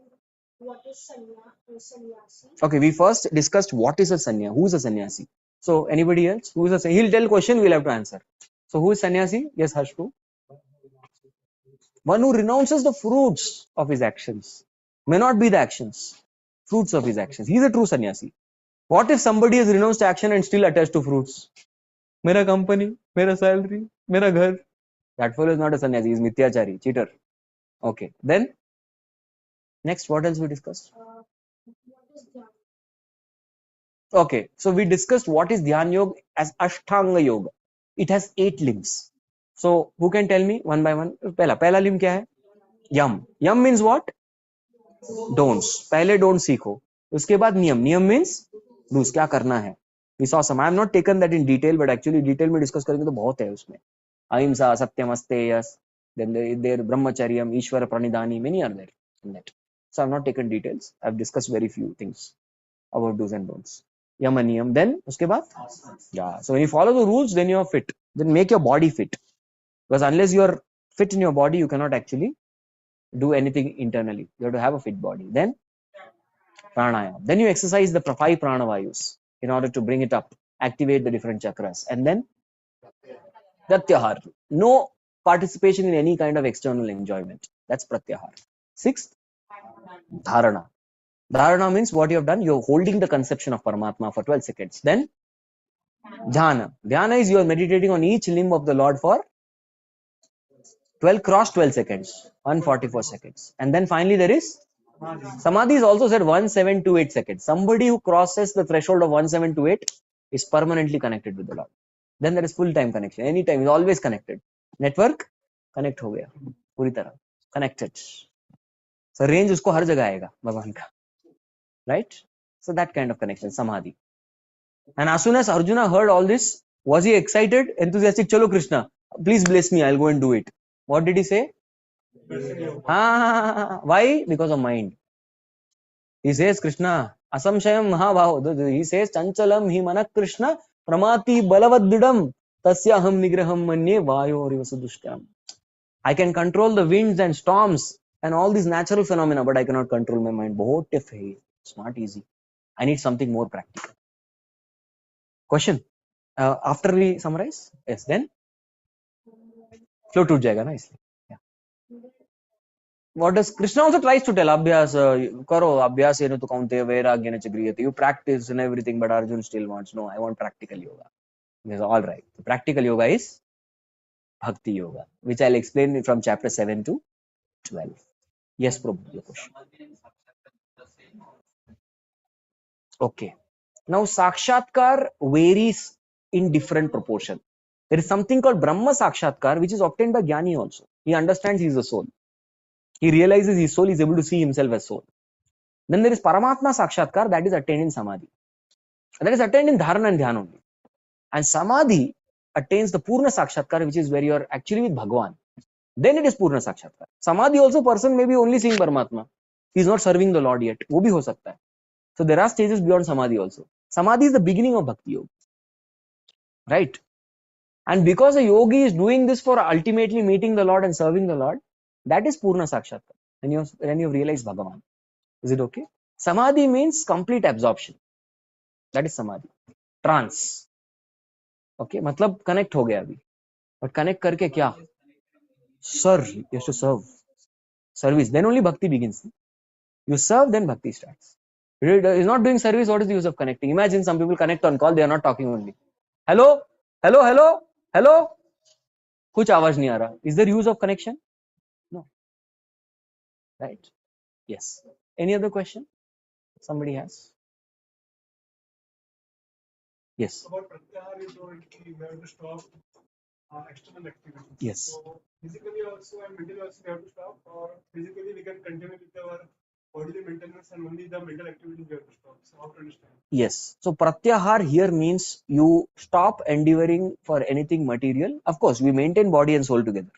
what is sannyasi. Okay, we first discussed what is a sannyasi. Who is a sannyasi? So anybody else? Who is a sannyasi? He'll tell question, we'll have to answer. So who is sannyasi? Yes, Harshku. One who renounces the fruits of his actions. May not be the actions. Fruits of his actions. He is a true sannyasi. What if somebody has renounced action and still attached to fruits? Mera company, mera salary, mera ghar. That fellow is not a sannyasi, he is mithyachari, cheater. Okay, then next, what else we discussed? What is Dharma? Okay, so we discussed what is Dhyan Yoga as Ashtanga Yoga. It has 8 limbs. So who can tell me one by one? पहला limb क्या है? Yam. Yam means what? Don'ts. पहले don't सीखो. उसके बाद नियम. नियम means do's. क्या करना है? We saw some. I have not taken that in detail, but actually detail में discuss करेंगे तो बहुत है उसमें. Ahimsa, Satyam, Asteya, then there Brahmacharyam, Ishvara Pranidhani, many are there in that. So I have not taken details. I have discussed very few things. about do's and don'ts. Yama niyam. Then uske baad, yeah. So when you follow the rules, then you are fit. Then make your body fit, because unless you are fit in your body, you cannot actually do anything internally. You have to have a fit body. Then pranayama. Then you exercise the 5 pranavayus in order to bring it up, activate the different chakras, and then pratyahar. No participation in any kind of external enjoyment. That's pratyahar. 6th, dharana. Dharana means what you have done. You're holding the conception of Paramatma for 12 seconds. Then dhyana. Dhyana is you are meditating on each limb of the Lord for 12 seconds, 144 seconds. And then finally there is Samadhi is also said 1728 seconds. Somebody who crosses the threshold of 1728 is permanently connected with the Lord. Then there is full time connection. Anytime, is always connected. Network connect हो गया पूरी तरह connected. So range उसको हर जगह आएगा भगवान का, right? So that kind of connection, samadhi. And as soon as Arjuna heard all this, was he excited, enthusiastic? Chalo Krishna, please bless me, I'll go and do it. What did he say? Why? Because of mind. He says, Krishna, asamshayam mahabhav. He says, chanchalam hi manak Krishna, pramati balavaddidam, tasyaham nigraham manye vayorivasudushtam. I can control the winds and storms and all these natural phenomena, but I cannot control my mind. Bahut tough hai. It's not easy. I need something more practical. Question? After we summarize? Yes, then? Flow toot jayega na isliye. Yeah. What does Krishna also tries to tell? Abhyas, karo, abhyas yena tu kaunte, vairagyena cha griyate. You practice and everything, but Arjun still wants, no, I want practical yoga. He says, all right. The practical yoga is Bhakti yoga, which I'll explain from chapter 7 to 12. Yes, Prabhu, your question. Okay. Now, Sakshatkar varies in different proportion. There is something called Brahma Sakshatkar, which is obtained by Jnani also. He understands he is a soul. He realizes his soul is able to see himself as soul. Then there is Paramatma Sakshatkar, that is attained in Samadhi. That is attained in Dharana and Dhyana only. And Samadhi attains the Purna Sakshatkar, which is where you are actually with Bhagwan. Then it is Purna Sakshatkar. Samadhi also, person may be only seeing Paramatma. He is not serving the Lord yet. वो भी हो सकता है. So there are stages beyond Samadhi also. Samadhi is the beginning of Bhakti Yoga. Right? And because a yogi is doing this for ultimately meeting the Lord and serving the Lord, that is Purna Sakshatkar. When you realize Bhagavan. Is it okay? Samadhi means complete absorption. That is Samadhi. Trance. Okay? मतलब connect हो गया अभी. But connect करके क्या? Serve. You have to serve. Service. Then only Bhakti begins. You serve, then Bhakti starts. If he is not doing service, what is the use of connecting? Imagine some people connect on call, they are not talking only. Hello? Hello? Hello? Hello? कुछ आवाज नहीं आ रहा. Is there use of connection? No. Right? Yes. Any other question? Somebody has? Yes. About pratyahar, you told we have to stop external activities. Yes. So physically also and mentally also we have to stop, or physically we can continue with our bodily maintenance and only the mental activities we have to stop. So how to understand? Yes. So pratyahar here means you stop endeavoring for anything material. Of course, we maintain body and soul together.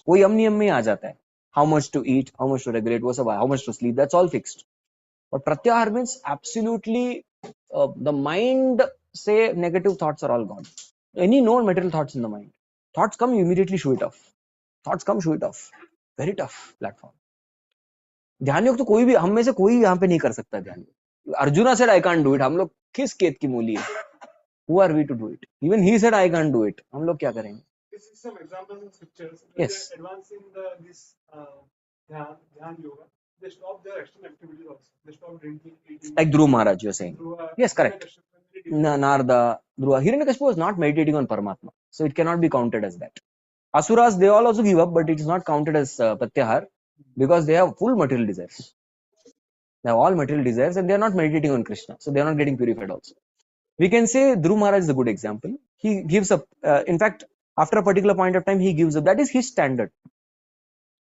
वो यम नियम में आ जाता है. How much to eat, how much to regulate, how much to sleep, that's all fixed. But pratyahar means absolutely the mind, say negative thoughts are all gone. Any known material thoughts in the mind. Thoughts come, you immediately show it off. Thoughts come, show it off. Very tough platform. ध्यान योग तो कोई भी हम में से कोई यहाँ पे नहीं कर सकता ध्यान योग. Arjuna said I can't do it. हम लोग किस केत की मूली है? Who are we to do it? Even he said I can't do it. हम लोग क्या करेंगे? This is some examples in scriptures. Yes. Advancing this dhyan yoga, they stop their external activities also. They stop drinking, eating. Like Dhruva Maharaj, you're saying. Yes, correct. Narada, Dhruva. Hiranyakashipu was not meditating on Paramatma. So it cannot be counted as that. Asuras, they all also give up, but it is not counted as pratyahar because they have full material desires. They have all material desires and they are not meditating on Krishna. So they are not getting purified also. We can say Dhruva Maharaj is a good example. He gives up. In fact, after a particular point of time, he gives up. That is his standard.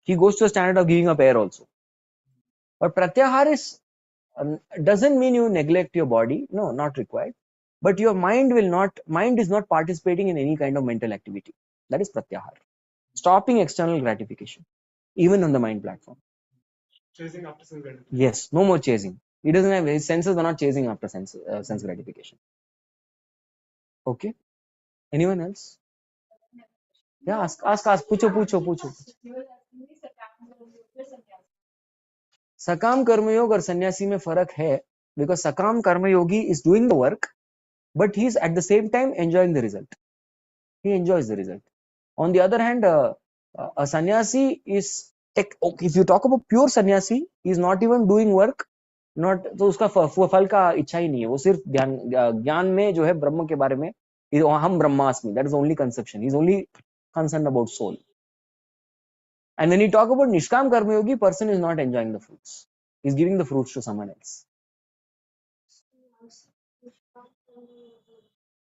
He goes to a standard of giving up air also. But pratyahar is doesn't mean you neglect your body. No, not required. But your mind is not participating in any kind of mental activity. That is pratyahar. Stopping external gratification, even on the mind platform. Chasing after some gratification. Yes, no more chasing. He doesn't have, his senses are not chasing after sense gratification. Okay. Anyone else? Yeah, ask. पूछो. सकाम कर्मयोग और सन्यासी में फर्क है, because sakam karma yogi is doing the work, but he is at the same time enjoying the result. He enjoys the result. On the other hand, a sannyasi is, okay, if you talk about pure sannyasi, he is not even doing work, not, तो उसका फल का इच्छा ही नहीं है, वो सिर्फ ज्ञान में जो है ब्रह्म के बारे में, हम ब्रह्मास्मि, that is only conception. He is only concerned about soul. And when you talk about nishkam karma yogi, person is not enjoying the fruits. He is giving the fruits to someone else.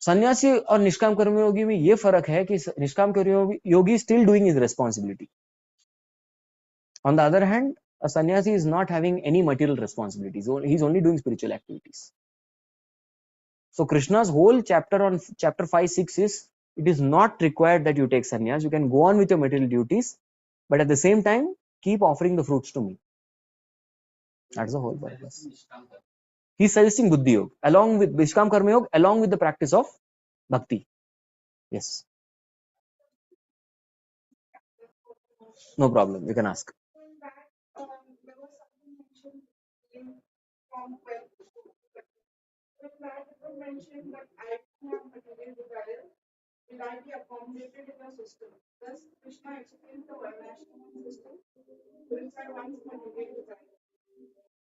सन्यासी और निष्काम कर्मयोगी में ये फर्क है कि निष्काम कर्मयोगी still doing his responsibility. On the other hand, a sannyasi is not having any material responsibilities. He's only doing spiritual activities. So Krishna's whole chapter on chapter 5, 6 is, it is not required that you take sannyas. You can go on with your material duties, but at the same time, keep offering the fruits to me. That's the whole purpose. He's suggesting Buddhi Yoga along with Nishkam Karma Yoga, along with the practice of Bhakti. Yes. No problem. You can ask. There was something mentioned from 12 to 14. With that, it was mentioned that I don't have material desire. Will I be accommodated in a system? Thus, Krishna explains the Varnashram system inside one's material desire.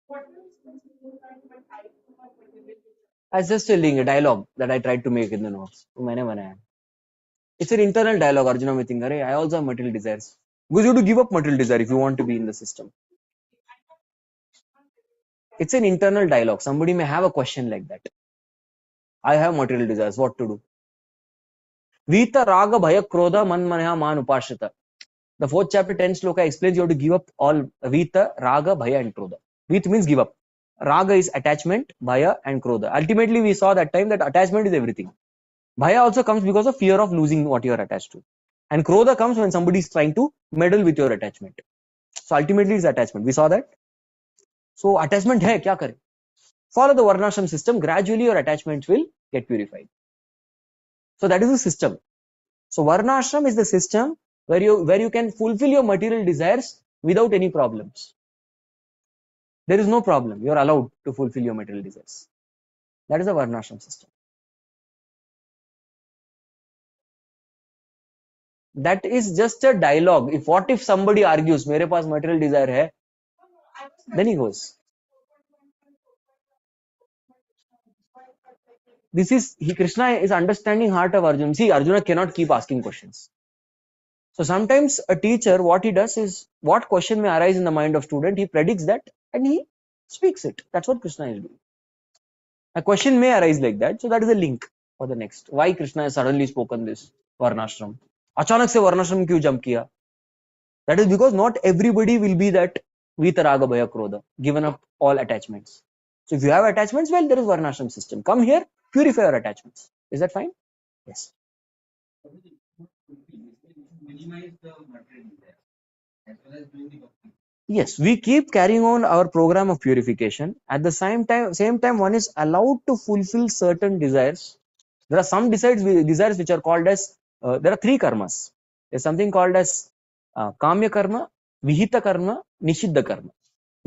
What does this mean that but I don't have material desire? I was just telling a dialogue that I tried to make in the notes. It's an internal dialogue. Arjuna may think, I also have material desires. Because you have to give up material desire if you want to be in the system. It's an internal dialogue. Somebody may have a question like that. I have material desires. What to do? Vita raga bhaya krodha man manha man upashrita. The 4th chapter 10th sloka explains you have to give up all Vita, Raga, Bhaya and Krodha. Vita means give up. Raga is attachment, Bhaya and Krodha. Ultimately, we saw that time that attachment is everything. Bhaya also comes because of fear of losing what you are attached to. And Krodha comes when somebody is trying to meddle with your attachment. So ultimately, it's attachment. We saw that. So attachment hai, kya kare? Follow the Varnashram system. Gradually, your attachments will get purified. So that is the system. So Varnashram is the system where you can fulfill your material desires without any problems. There is no problem. You are allowed to fulfill your material desires. That is the Varnashram system. That is just a dialogue. What if somebody argues, mere paas material desire hai, then he goes. Krishna is understanding heart of Arjuna. See, Arjuna cannot keep asking questions. So sometimes a teacher, what he does is, what question may arise in the mind of student, he predicts that and he speaks it. That's what Krishna is doing. A question may arise like that. So that is a link for the next. Why Krishna has suddenly spoken this Varnashram? Achanak se Varnashram kyun jump kiya? That is because not everybody will be that Vita Raga Bhaya Krodha, given up all attachments. So if you have attachments, well, there is Varnashram system. Come here, purify your attachments. Is that fine? Yes. Yes, we keep carrying on our program of purification. At the same time, one is allowed to fulfill certain desires. There are some desires which are called as, there are 3 karmas. There's something called as kamya karma, vihita karma, nishiddha karma.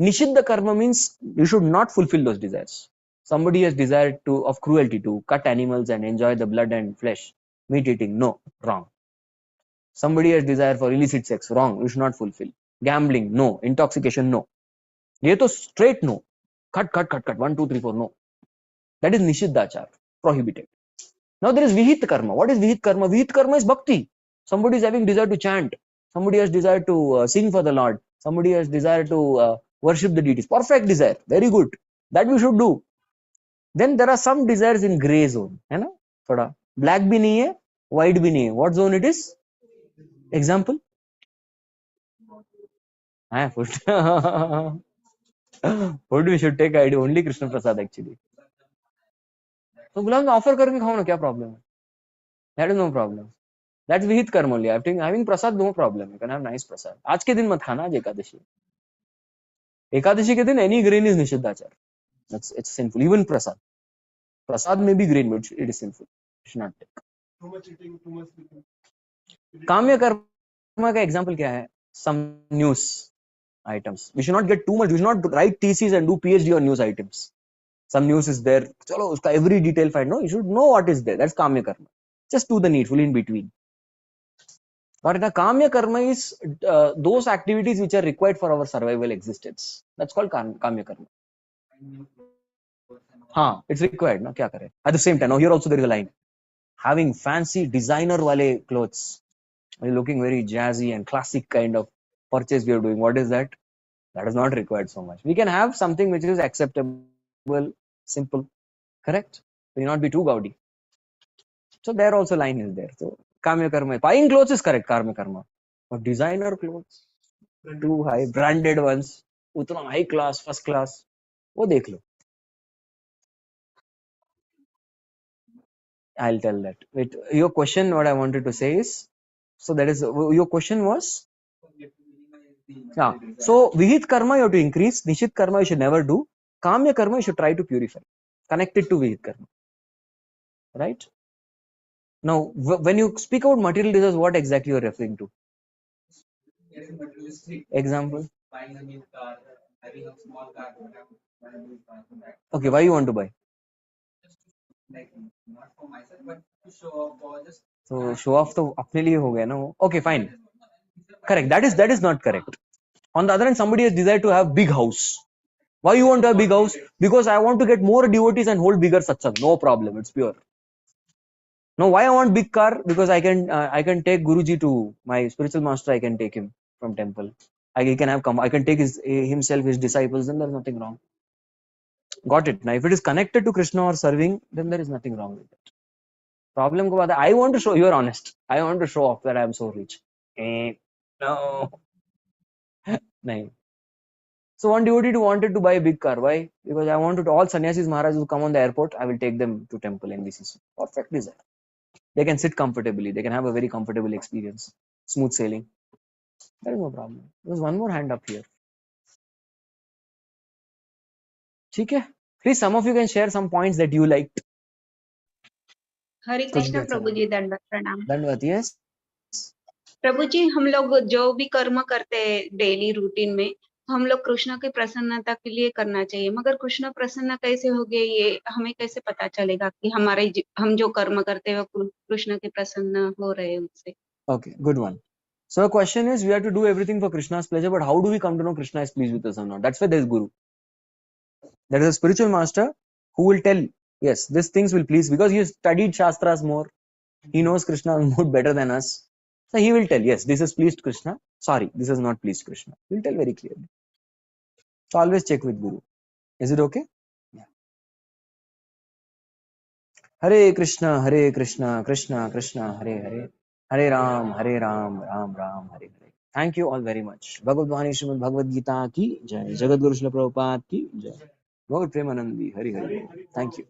Nishiddha karma means you should not fulfill those desires. Somebody has desired of cruelty to cut animals and enjoy the blood and flesh, meat eating. No, wrong. Somebody has desire for illicit sex. Wrong. You should not fulfill. Gambling. No. Intoxication. No. Ye to straight no. Cut. 1, 2, 3, 4. No. That is nishiddhachar. Prohibited. Now there is vihit karma. What is vihit karma? Vihit karma is bhakti. Somebody is having desire to chant. Somebody has desire to sing for the Lord. Somebody has desire to worship the deities. Perfect desire. Very good. That we should do. Then there are some desires in grey zone. है ना? थोड़ा black भी नहीं है, white भी नहीं है. What zone it is? Example? Food. Food we should take idea only Krishna Prasad actually. So Ghulam offer करके खाओ ना, क्या problem है? That is no problem. That's vihit karma only. Having prasad no problem. You can have nice prasad. आज के दिन मत खाना, आज एकादशी. एकादशी के दिन any grain is nishiddhachar. It's sinful. Even prasad may be great, but it is sinful. You should not take. Too much eating, too much sleeping. काम्य कर्म का एग्जाम्पल क्या है? Some news items. We should not get too much. We should not write thesis and do PhD on news items. Some news is there. Chalo, uska every detail find. No, you should know what is there. That's kamya karma. Just do the needful in between. But the kamya karma is those activities which are required for our survival existence. That's called kamya karma. हाँ, it's required. ना क्या करें? At the same time, now here also there is a line. Having fancy designer wale clothes, looking very jazzy and classic kind of purchase we are doing. What is that? That is not required so much. We can have something which is acceptable, simple, correct? Will not be too gaudy. So there also line is there. So kamya karma, buying clothes is correct, karma karma. But designer clothes, too high, branded ones, utna high class, first class, वो देख लो. I'll tell that. Wait, your question, what I wanted to say is, so that is, your question was? Yeah. So vihit karma you have to increase, nishit karma you should never do, kamya karma you should try to purify, connected to vihit karma. Right? Now, when you speak about material desires, what exactly you are referring to? Example? Buying a new car, having a small car, okay, why you want to buy? Like, not for myself, but to show off or just. So show off तो अपने लिए हो गया ना वो. Okay, fine. Correct. That is not correct. On the other hand, somebody has desired to have big house. Why you want to have big house? Because I want to get more devotees and hold bigger satsang. No problem. It's pure. No, why I want big car? Because I can take Guruji to my spiritual master. I can take him from temple. He can have come. I can take himself, his disciples. Then there is nothing wrong. Got it. Now, if it is connected to Krishna or serving, then there is nothing wrong with it. Problem ko baat hai, I want to show. You are honest. I want to show off that I am so rich. No. Nahin. So one devotee wanted to buy a big car. Why? Because I wanted all sannyasis Maharaj who come on the airport, I will take them to temple NBCC. Perfect desire. They can sit comfortably. They can have a very comfortable experience. Smooth sailing. There is no problem. There's one more hand up here. Okay. Please, some of you can share some points that you liked. हरे कृष्ण प्रभु जी, दंडवत प्रणाम. Dandvat, yes. प्रभु जी, हम लोग जो भी कर्म करते हैं daily routine में, हम लोग कृष्ण की प्रसन्नता के लिए करना चाहिए, मगर कृष्ण प्रसन्न कैसे हो गए ये हमें कैसे पता चलेगा कि हम जो कर्म करते हैं वो कृष्ण के प्रसन्न हो रहे हैं उससे? Okay, good one. So the question is, we have to do everything for Krishna's pleasure, but how do we come to know Krishna is pleased with us or not? That's why there is Guru. There is a spiritual master who will tell, yes, these things will please, because he has studied Shastras more. He knows Krishna's mood better than us. So he will tell, yes, this has pleased Krishna. Sorry, this has not pleased Krishna. He will tell very clearly. So always check with Guru. Is it okay? Yeah. Hare Krishna, Krishna Krishna, Hare Hare. Hare Ram, Ram Ram, Hare Hare. Thank you all very much. Bhagavad Gita Bhagavad Gita ki jai. Jagat Guru Srila Prabhupada ki jai. Lord Premanandi, Hare Hare. Thank you.